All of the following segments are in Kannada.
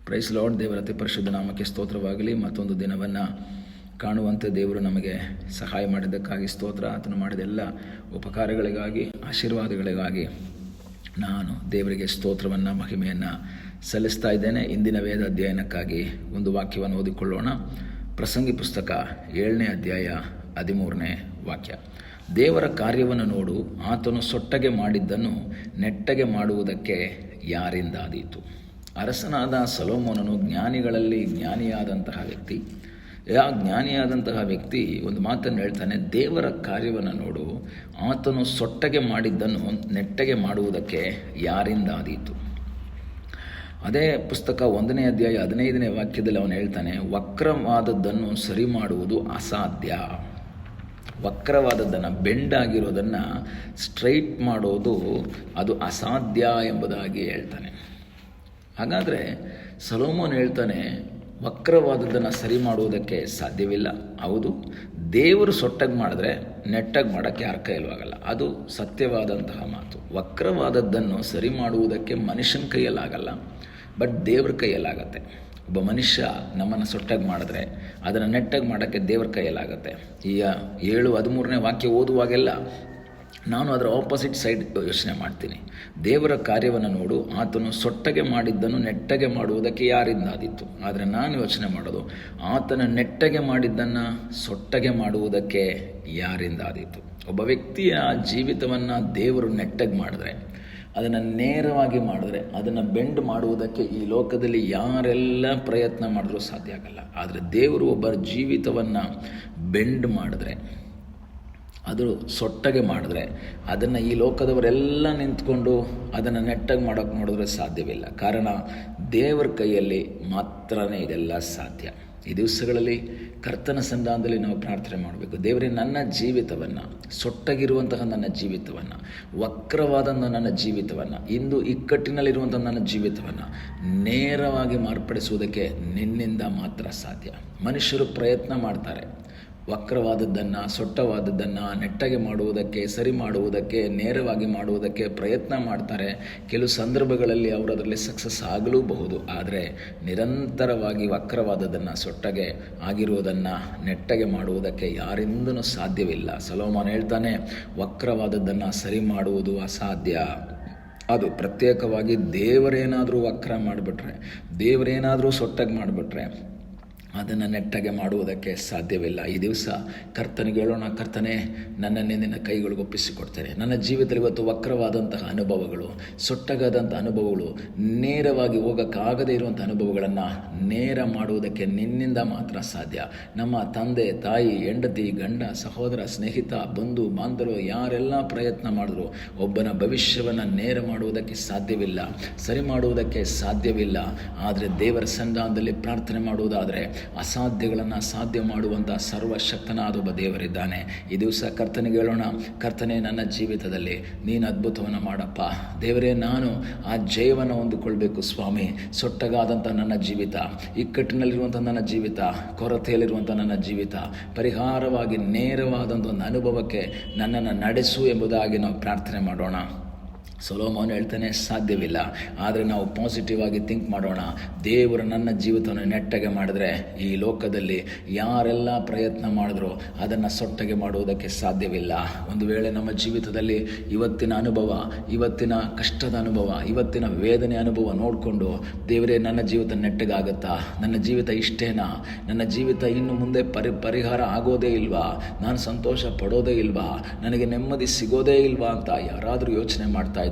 Price lord. ದೇವರ ಅತಿ ಪರಿಶುದ್ಧ ನಾಮಕ್ಕೆ ಸ್ತೋತ್ರವಾಗಲಿ. ಮತ್ತೊಂದು ದಿನವನ್ನು ಕಾಣುವಂತೆ ದೇವರು ನಮಗೆ ಸಹಾಯ ಮಾಡಿದ್ದಕ್ಕಾಗಿ ಸ್ತೋತ್ರ. ಆತನು ಮಾಡಿದ ಎಲ್ಲ ಉಪಕಾರಗಳಿಗಾಗಿ, ಆಶೀರ್ವಾದಗಳಿಗಾಗಿ ನಾನು ದೇವರಿಗೆ ಸ್ತೋತ್ರವನ್ನು, ಮಹಿಮೆಯನ್ನು ಸಲ್ಲಿಸ್ತಾ ಇದ್ದೇನೆ. ಇಂದಿನ ವೇದ ಅಧ್ಯಯನಕ್ಕಾಗಿ ಒಂದು ವಾಕ್ಯವನ್ನು ಓದಿಕೊಳ್ಳೋಣ. ಪ್ರಸಂಗಿ ಪುಸ್ತಕ 7ನೇ ಅಧ್ಯಾಯ 13ನೇ ವಾಕ್ಯ. ದೇವರ ಕಾರ್ಯವನ್ನು ನೋಡು, ಆತನು ಸೊಟ್ಟಗೆ ಮಾಡಿದ್ದನ್ನು ನೆಟ್ಟಗೆ ಮಾಡುವುದಕ್ಕೆ ಯಾರಿಂದಾದೀತು. ಅರಸನಾದ ಸೊಲೊಮೋನನು ಜ್ಞಾನಿಗಳಲ್ಲಿ ಜ್ಞಾನಿಯಾದಂತಹ ವ್ಯಕ್ತಿ. ಆ ಜ್ಞಾನಿಯಾದಂತಹ ವ್ಯಕ್ತಿ ಒಂದು ಮಾತನ್ನು ಹೇಳ್ತಾನೆ, ದೇವರ ಕಾರ್ಯವನ್ನು ನೋಡು, ಆತನು ಸೊಟ್ಟಗೆ ಮಾಡಿದ್ದನ್ನು ನೆಟ್ಟಗೆ ಮಾಡುವುದಕ್ಕೆ ಯಾರಿಂದಾದೀತು. ಅದೇ ಪುಸ್ತಕ 1ನೇ ಅಧ್ಯಾಯ 15ನೇ ವಾಕ್ಯದಲ್ಲಿ ಅವನು ಹೇಳ್ತಾನೆ, ವಕ್ರವಾದದ್ದನ್ನು ಸರಿ ಮಾಡುವುದು ಅಸಾಧ್ಯ. ವಕ್ರವಾದದ್ದನ್ನು, ಬೆಂಡಾಗಿರೋದನ್ನು ಸ್ಟ್ರೈಟ್ ಮಾಡೋದು ಅದು ಅಸಾಧ್ಯ ಎಂಬುದಾಗಿ ಹೇಳ್ತಾನೆ. ಹಾಗಾದರೆ ಸೊಲೊಮೋನ್ ಹೇಳ್ತಾನೆ, ವಕ್ರವಾದದ್ದನ್ನು ಸರಿ ಮಾಡುವುದಕ್ಕೆ ಸಾಧ್ಯವಿಲ್ಲ. ಹೌದು, ದೇವರು ಸೊಟ್ಟಾಗಿ ಮಾಡಿದ್ರೆ ನೆಟ್ಟಾಗಿ ಮಾಡೋಕ್ಕೆ ಯಾರ ಕೈಯಲ್ಲಾಗಲ್ಲ. ಅದು ಸತ್ಯವಾದಂತಹ ಮಾತು. ವಕ್ರವಾದದ್ದನ್ನು ಸರಿ ಮಾಡುವುದಕ್ಕೆ ಮನುಷ್ಯನ ಕೈಯಲ್ಲಾಗಲ್ಲ, ಬಟ್ ದೇವ್ರ ಕೈಯಲ್ಲಾಗತ್ತೆ. ಒಬ್ಬ ಮನುಷ್ಯ ನಮ್ಮನ್ನು ಸೊಟ್ಟಾಗಿ ಮಾಡಿದ್ರೆ ಅದನ್ನು ನೆಟ್ಟಾಗಿ ಮಾಡೋಕ್ಕೆ ದೇವ್ರ ಕೈಯಲ್ಲಾಗತ್ತೆ. ಈ 7:13ನೇ ವಾಕ್ಯ ಓದುವಾಗೆಲ್ಲ ನಾನು ಅದರ ಆಪೋಸಿಟ್ ಸೈಡ್ ಯೋಚನೆ ಮಾಡ್ತೀನಿ. ದೇವರ ಕಾರ್ಯವನ್ನು ನೋಡು, ಆತನು ಸೊಟ್ಟಗೆ ಮಾಡಿದ್ದನ್ನು ನೆಟ್ಟಗೆ ಮಾಡುವುದಕ್ಕೆ ಯಾರಿಂದಾದೀತು. ಆದರೆ ನಾನು ಯೋಚನೆ ಮಾಡೋದು, ಆತನ ನೆಟ್ಟಗೆ ಮಾಡಿದ್ದನ್ನು ಸೊಟ್ಟಗೆ ಮಾಡುವುದಕ್ಕೆ ಯಾರಿಂದಾದೀತು. ಒಬ್ಬ ವ್ಯಕ್ತಿಯ ಜೀವಿತವನ್ನು ದೇವರು ನೆಟ್ಟಗೆ ಮಾಡಿದ್ರೆ, ಅದನ್ನು ನೇರವಾಗಿ ಮಾಡಿದ್ರೆ, ಅದನ್ನು ಬೆಂಡ್ ಮಾಡುವುದಕ್ಕೆ ಈ ಲೋಕದಲ್ಲಿ ಯಾರೆಲ್ಲ ಪ್ರಯತ್ನ ಮಾಡಿದ್ರೂ ಸಾಧ್ಯ ಆಗಲ್ಲ. ಆದರೆ ದೇವರು ಒಬ್ಬರ ಜೀವಿತವನ್ನು ಬೆಂಡ್ ಮಾಡಿದ್ರೆ, ಅದು ಸೊಟ್ಟಗೆ ಮಾಡಿದ್ರೆ, ಅದನ್ನು ಈ ಲೋಕದವರೆಲ್ಲ ನಿಂತ್ಕೊಂಡು ಅದನ್ನು ನೆಟ್ಟಾಗಿ ಮಾಡೋಕ್ಕೆ ನೋಡಿದ್ರೆ ಸಾಧ್ಯವಿಲ್ಲ. ಕಾರಣ ದೇವರ ಕೈಯಲ್ಲಿ ಮಾತ್ರನೇ ಇದೆಲ್ಲ ಸಾಧ್ಯ. ಈ ದಿವಸಗಳಲ್ಲಿ ಕರ್ತನ ಸನ್ನಿಧಾನದಲ್ಲಿ ನಾವು ಪ್ರಾರ್ಥನೆ ಮಾಡಬೇಕು. ದೇವರೇ, ನನ್ನ ಜೀವಿತವನ್ನು, ಸೊಟ್ಟಗಿರುವಂತಹ ನನ್ನ ಜೀವಿತವನ್ನು, ವಕ್ರವಾದಂಥ ನನ್ನ ಜೀವಿತವನ್ನು, ಇಂದು ಇಕ್ಕಟ್ಟಿನಲ್ಲಿರುವಂಥ ನನ್ನ ಜೀವಿತವನ್ನು ನೇರವಾಗಿ ಮಾರ್ಪಡಿಸುವುದಕ್ಕೆ ನಿನ್ನಿಂದ ಮಾತ್ರ ಸಾಧ್ಯ. ಮನುಷ್ಯರು ಪ್ರಯತ್ನ ಮಾಡ್ತಾರೆ, ವಕ್ರವಾದದ್ದನ್ನು, ಸೊಟ್ಟವಾದದ್ದನ್ನು ನೆಟ್ಟಗೆ ಮಾಡುವುದಕ್ಕೆ, ಸರಿ ಮಾಡುವುದಕ್ಕೆ, ನೇರವಾಗಿ ಮಾಡುವುದಕ್ಕೆ ಪ್ರಯತ್ನ ಮಾಡ್ತಾರೆ. ಕೆಲವು ಸಂದರ್ಭಗಳಲ್ಲಿ ಅವರು ಅದರಲ್ಲಿ ಸಕ್ಸಸ್ ಆಗಲೂಬಹುದು. ಆದರೆ ನಿರಂತರವಾಗಿ ವಕ್ರವಾದದ್ದನ್ನು, ಸೊಟ್ಟಗೆ ಆಗಿರುವುದನ್ನು ನೆಟ್ಟಗೆ ಮಾಡುವುದಕ್ಕೆ ಯಾರಿಂದನೂ ಸಾಧ್ಯವಿಲ್ಲ. ಸೊಲೊಮೋನ್ ಹೇಳ್ತಾನೆ, ವಕ್ರವಾದದ್ದನ್ನು ಸರಿ ಮಾಡುವುದು ಅಸಾಧ್ಯ. ಅದು ಪ್ರತ್ಯೇಕವಾಗಿ ದೇವರೇನಾದರೂ ವಕ್ರ ಮಾಡಿಬಿಟ್ರೆ, ದೇವರೇನಾದರೂ ಸೊಟ್ಟಾಗಿ ಮಾಡಿಬಿಟ್ರೆ ಅದನ್ನು ನೆಟ್ಟಗೆ ಮಾಡುವುದಕ್ಕೆ ಸಾಧ್ಯವಿಲ್ಲ. ಈ ದಿವಸ ಕರ್ತನಿಗೆ ಹೇಳೋಣ, ಕರ್ತನೇ, ನನ್ನನ್ನೇ ನಿನ್ನ ಕೈಗಳಿಗೆ ಒಪ್ಪಿಸಿಕೊಡ್ತೇನೆ. ನನ್ನ ಜೀವಿತದಲ್ಲಿ ಇವತ್ತು ವಕ್ರವಾದಂತಹ ಅನುಭವಗಳು, ಸೊಟ್ಟಗಾದಂಥ ಅನುಭವಗಳು, ನೇರವಾಗಿ ಹೋಗೋಕ್ಕಾಗದೇ ಇರುವಂಥ ಅನುಭವಗಳನ್ನು ನೇರ ಮಾಡುವುದಕ್ಕೆ ನಿನ್ನಿಂದ ಮಾತ್ರ ಸಾಧ್ಯ. ನಮ್ಮ ತಂದೆ, ತಾಯಿ, ಹೆಂಡತಿ, ಗಂಡ, ಸಹೋದರ, ಸ್ನೇಹಿತ, ಬಂಧು ಬಾಂಧವರು ಯಾರೆಲ್ಲ ಪ್ರಯತ್ನ ಮಾಡಿದ್ರು ಒಬ್ಬನ ಭವಿಷ್ಯವನ್ನು ನೇರ ಮಾಡುವುದಕ್ಕೆ ಸಾಧ್ಯವಿಲ್ಲ, ಸರಿ ಮಾಡುವುದಕ್ಕೆ ಸಾಧ್ಯವಿಲ್ಲ. ಆದರೆ ದೇವರ ಸನ್ನಿಧಾನದಲ್ಲಿ ಪ್ರಾರ್ಥನೆ ಮಾಡುವುದಾದರೆ ಅಸಾಧ್ಯಗಳನ್ನು ಸಾಧ್ಯ ಮಾಡುವಂಥ ಸರ್ವಶಕ್ತನಾದ ಒಬ್ಬ ದೇವರಿದ್ದಾನೆ. ಈ ದಿವಸ ಕರ್ತನಿಗೆ ಹೇಳೋಣ, ಕರ್ತನೇ, ನನ್ನ ಜೀವಿತದಲ್ಲಿ ನೀನು ಅದ್ಭುತವನ್ನು ಮಾಡಪ್ಪ. ದೇವರೇ, ನಾನು ಆ ಜಯವನ್ನು ಹೊಂದಿಕೊಳ್ಬೇಕು ಸ್ವಾಮಿ. ಸೊಟ್ಟಗಾದಂಥ ನನ್ನ ಜೀವಿತ, ಇಕ್ಕಟ್ಟಿನಲ್ಲಿರುವಂಥ ನನ್ನ ಜೀವಿತ, ಕೊರತೆಯಲ್ಲಿರುವಂಥ ನನ್ನ ಜೀವಿತ ಪರಿಹಾರವಾಗಿ ನೇರವಾದಂಥ ಒಂದು ಅನುಭವಕ್ಕೆ ನನ್ನನ್ನು ನಡೆಸು ಎಂಬುದಾಗಿ ನಾವು ಪ್ರಾರ್ಥನೆ ಮಾಡೋಣ. ಸೊಲೊಮೋನ್ ಹೇಳ್ತಾನೆ, ಸಾಧ್ಯವಿಲ್ಲ. ಆದರೆ ನಾವು ಪಾಸಿಟಿವ್ ಆಗಿ ಥಿಂಕ್ ಮಾಡೋಣ. ದೇವರು ನನ್ನ ಜೀವಿತವನ್ನು ನೆಟ್ಟಗೆ ಮಾಡಿದ್ರೆ ಈ ಲೋಕದಲ್ಲಿ ಯಾರೆಲ್ಲ ಪ್ರಯತ್ನ ಮಾಡಿದ್ರು ಅದನ್ನು ಸೊಟ್ಟಗೆ ಮಾಡುವುದಕ್ಕೆ ಸಾಧ್ಯವಿಲ್ಲ. ಒಂದು ವೇಳೆ ನಮ್ಮ ಜೀವಿತದಲ್ಲಿ ಇವತ್ತಿನ ಅನುಭವ, ಇವತ್ತಿನ ಕಷ್ಟದ ಅನುಭವ, ಇವತ್ತಿನ ವೇದನೆ ಅನುಭವ ನೋಡಿಕೊಂಡು, ದೇವರೇ, ನನ್ನ ಜೀವಿತ ನೆಟ್ಟಗಾಗುತ್ತಾ, ನನ್ನ ಜೀವಿತ ಇಷ್ಟೇನಾ, ನನ್ನ ಜೀವಿತ ಇನ್ನು ಮುಂದೆ ಪರಿಹಾರ ಆಗೋದೇ ಇಲ್ವಾ, ನಾನು ಸಂತೋಷ ಪಡೋದೇ ಇಲ್ವಾ, ನನಗೆ ನೆಮ್ಮದಿ ಸಿಗೋದೇ ಇಲ್ವಾ ಅಂತ ಯಾರಾದರೂ ಯೋಚನೆ ಮಾಡ್ತಾ ಇದ್ದರೆ,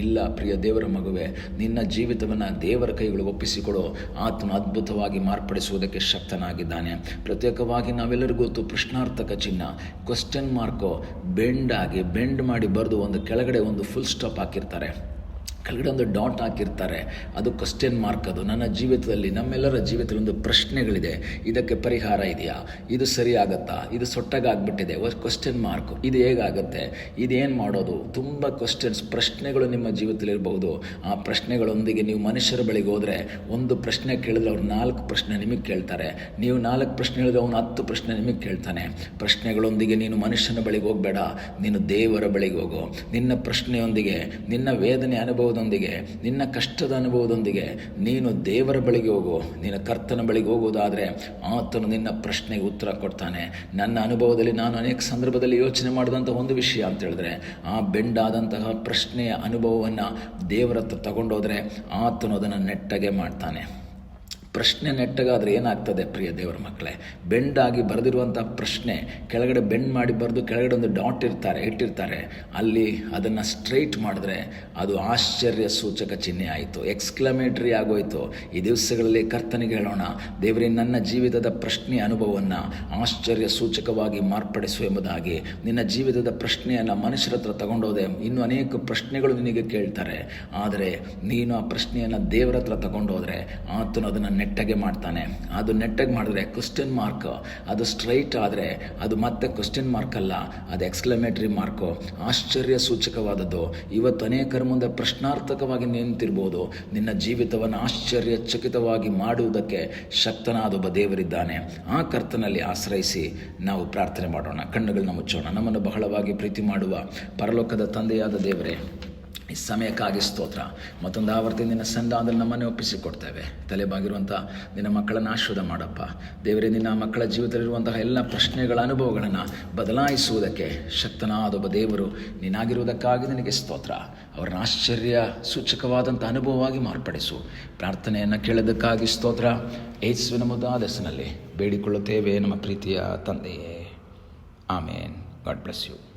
ಇಲ್ಲ ಪ್ರಿಯ ದೇವರ ಮಗುವೆ, ನಿನ್ನ ಜೀವಿತವನ್ನು ದೇವರ ಕೈಗಳಿಗೆ ಒಪ್ಪಿಸಿಕೊಡು. ಆತನು ಅದ್ಭುತವಾಗಿ ಮಾರ್ಪಡಿಸುವುದಕ್ಕೆ ಶಕ್ತನಾಗಿದ್ದಾನೆ. ಪ್ರತ್ಯೇಕವಾಗಿ ನಾವೆಲ್ಲರಿಗೂ ಗೊತ್ತು, ಪ್ರಶ್ನಾರ್ಥಕ ಚಿಹ್ನ, ಕ್ವಶ್ಚನ್ ಮಾರ್ಕು ಬೆಂಡ್ ಮಾಡಿ ಬರೆದು ಒಂದು ಕೆಳಗಡೆ ಒಂದು ಫುಲ್ ಸ್ಟಾಪ್ ಹಾಕಿರ್ತಾರೆ, ಕೆಳಗಡೆ ಒಂದು ಡಾಟ್ ಹಾಕಿರ್ತಾರೆ. ಅದು ಕ್ವಶ್ಚನ್ ಮಾರ್ಕ್. ಅದು ನನ್ನ ಜೀವಿತದಲ್ಲಿ, ನಮ್ಮೆಲ್ಲರ ಜೀವಿತದಲ್ಲಿ ಒಂದು ಪ್ರಶ್ನೆಗಳಿದೆ. ಇದಕ್ಕೆ ಪರಿಹಾರ ಇದೆಯಾ, ಇದು ಸರಿಯಾಗತ್ತಾ, ಇದು ಸೊಟ್ಟಾಗ್ಬಿಟ್ಟಿದೆ, ಕ್ವಶ್ಚನ್ ಮಾರ್ಕ್, ಇದು ಹೇಗಾಗುತ್ತೆ, ಇದೇನು ಮಾಡೋದು, ತುಂಬ ಪ್ರಶ್ನೆಗಳು ನಿಮ್ಮ ಜೀವಿತದಲ್ಲಿ ಇರಬಹುದು. ಆ ಪ್ರಶ್ನೆಗಳೊಂದಿಗೆ ನೀವು ಮನುಷ್ಯರ ಬಳಿಗೆ ಹೋದರೆ, ಒಂದು ಪ್ರಶ್ನೆ ಕೇಳಿದ್ರೆ ಅವ್ರು 4 ಪ್ರಶ್ನೆ ನಿಮಗೆ ಕೇಳ್ತಾರೆ, ನೀವು 4 ಪ್ರಶ್ನೆ ಹೇಳಿದ್ರೆ ಅವನು 10 ಪ್ರಶ್ನೆ ನಿಮಗೆ ಕೇಳ್ತಾನೆ. ಪ್ರಶ್ನೆಗಳೊಂದಿಗೆ ನೀನು ಮನುಷ್ಯನ ಬಳಿಗೆ ಹೋಗಬೇಡ, ನೀನು ದೇವರ ಬಳಿಗೆ ಹೋಗು. ನಿನ್ನ ಪ್ರಶ್ನೆಯೊಂದಿಗೆ, ನಿನ್ನ ವೇದನೆ ಅನುಭವ ಅನುಭವದೊಂದಿಗೆ, ನಿನ್ನ ಕಷ್ಟದ ಅನುಭವದೊಂದಿಗೆ ನೀನು ದೇವರ ಬಳಿಗೆ ಹೋಗು, ನಿನ್ನ ಕರ್ತನ ಬಳಿಗೆ ಹೋಗೋದಾದರೆ ಆತನು ನಿನ್ನ ಪ್ರಶ್ನೆಗೆ ಉತ್ತರ ಕೊಡ್ತಾನೆ. ನನ್ನ ಅನುಭವದಲ್ಲಿ ನಾನು ಅನೇಕ ಸಂದರ್ಭದಲ್ಲಿ ಯೋಚನೆ ಮಾಡಿದಂಥ ಒಂದು ವಿಷಯ ಅಂತ ಹೇಳಿದ್ರೆ, ಆ ಬೆಂಡಾದಂತಹ ಪ್ರಶ್ನೆಯ ಅನುಭವವನ್ನು ದೇವರ ಹತ್ರ ತಗೊಂಡೋದ್ರೆ ಆತನು ಅದನ್ನು ನೆಟ್ಟಗೆ ಮಾಡ್ತಾನೆ. ಪ್ರಶ್ನೆ ನೆಟ್ಟಗಾದರೆ ಏನಾಗ್ತದೆ ಪ್ರಿಯ ದೇವರ ಮಕ್ಕಳೇ? ಬೆಂಡಾಗಿ ಬರೆದಿರುವಂಥ ಪ್ರಶ್ನೆ ಕೆಳಗಡೆ ಬೆಂಡ್ ಮಾಡಿ ಬರೆದು ಕೆಳಗಡೆ ಒಂದು ಡಾಟ್ ಇಟ್ಟಿರ್ತಾರೆ, ಅಲ್ಲಿ ಅದನ್ನು ಸ್ಟ್ರೈಟ್ ಮಾಡಿದ್ರೆ ಅದು ಆಶ್ಚರ್ಯ ಸೂಚಕ ಚಿಹ್ನೆ ಆಯಿತು, ಎಕ್ಸ್ಕ್ಲಮೇಟ್ರಿ ಆಗೋಯ್ತು. ಈ ದಿವಸಗಳಲ್ಲಿ ಕರ್ತನಿಗೆ ಹೇಳೋಣ, ದೇವರೇ ನನ್ನ ಜೀವಿತದ ಪ್ರಶ್ನೆಯ ಅನುಭವವನ್ನು ಆಶ್ಚರ್ಯ ಸೂಚಕವಾಗಿ ಮಾರ್ಪಡಿಸು ಎಂಬುದಾಗಿ. ನಿನ್ನ ಜೀವಿತದ ಪ್ರಶ್ನೆಯನ್ನು ಮನುಷ್ಯರ ಹತ್ರ ತಗೊಂಡೋದೆ, ಇನ್ನೂ ಅನೇಕ ಪ್ರಶ್ನೆಗಳು ನಿನಗೆ ಕೇಳ್ತಾರೆ, ಆದರೆ ನೀನು ಆ ಪ್ರಶ್ನೆಯನ್ನು ದೇವರ ಹತ್ರ ತಗೊಂಡೋದ್ರೆ ಆತನು ಅದನ್ನು ನೆಟ್ಟಗೆ ಮಾಡ್ತಾನೆ. ಅದು ನೆಟ್ಟಗೆ ಮಾಡಿದ್ರೆ ಕ್ವಶ್ಚನ್ ಮಾರ್ಕ್, ಅದು ಸ್ಟ್ರೈಟ್ ಆದರೆ ಅದು ಮತ್ತೆ ಕ್ವಶ್ಚನ್ ಮಾರ್ಕ್ ಅಲ್ಲ, ಅದು ಎಕ್ಸ್ಕ್ಲಮೇಟರಿ ಮಾರ್ಕು, ಆಶ್ಚರ್ಯ ಸೂಚಕವಾದದ್ದು. ಇವತ್ತು ಅನೇಕರ ಮುಂದೆ ಪ್ರಶ್ನಾರ್ಥಕವಾಗಿ ನಿಂತಿರ್ಬೋದು. ನಿನ್ನ ಜೀವಿತವನ್ನು ಆಶ್ಚರ್ಯಚಕಿತವಾಗಿ ಮಾಡುವುದಕ್ಕೆ ಶಕ್ತನಾದ ಒಬ್ಬ ದೇವರಿದ್ದಾನೆ. ಆ ಕರ್ತನಲ್ಲಿ ಆಶ್ರಯಿಸಿ ನಾವು ಪ್ರಾರ್ಥನೆ ಮಾಡೋಣ. ಕಣ್ಣುಗಳನ್ನ ಮುಚ್ಚೋಣ. ನಮ್ಮನ್ನು ಬಹಳವಾಗಿ ಪ್ರೀತಿ ಮಾಡುವ ಪರಲೋಕದ ತಂದೆಯಾದ ದೇವರೇ, ಈ ಸಮಯಕ್ಕಾಗಿ ಸ್ತೋತ್ರ. ಮತ್ತೊಂದು ಆವರ್ತಿ ನಿನ್ನ ಸನ್ನಿಧಾನದಲ್ಲಿ ನಮ್ಮನ್ನೇ ಒಪ್ಪಿಸಿಕೊಡ್ತೇವೆ. ತಲೆಬಾಗಿರುವಂಥ ನಿನ್ನ ಮಕ್ಕಳನ್ನು ಆಶೀರ್ವಾದ ಮಾಡಪ್ಪ ದೇವರೇ. ನಿನ್ನ ಮಕ್ಕಳ ಜೀವಿತದಲ್ಲಿರುವಂತಹ ಎಲ್ಲ ಪ್ರಶ್ನೆಗಳ ಅನುಭವಗಳನ್ನು ಬದಲಾಯಿಸುವುದಕ್ಕೆ ಶಕ್ತನಾದ ಒಬ್ಬ ದೇವರು ನೀನಾಗಿರುವುದಕ್ಕಾಗಿ ನಿನಗೆ ಸ್ತೋತ್ರ. ಅವರನ್ನ ಆಶ್ಚರ್ಯ ಸೂಚಕವಾದಂಥ ಅನುಭವವಾಗಿ ಮಾರ್ಪಡಿಸು. ಪ್ರಾರ್ಥನೆಯನ್ನು ಕೇಳೋದಕ್ಕಾಗಿ ಸ್ತೋತ್ರ. ಯೇಸುವಿನ ಮುದ್ದಾದ ಹೆಸರಿನಲ್ಲಿ ಬೇಡಿಕೊಳ್ಳುತ್ತೇವೆ ನಮ್ಮ ಪ್ರೀತಿಯ ತಂದೆಯೇ, ಆಮೇನ್. God bless you.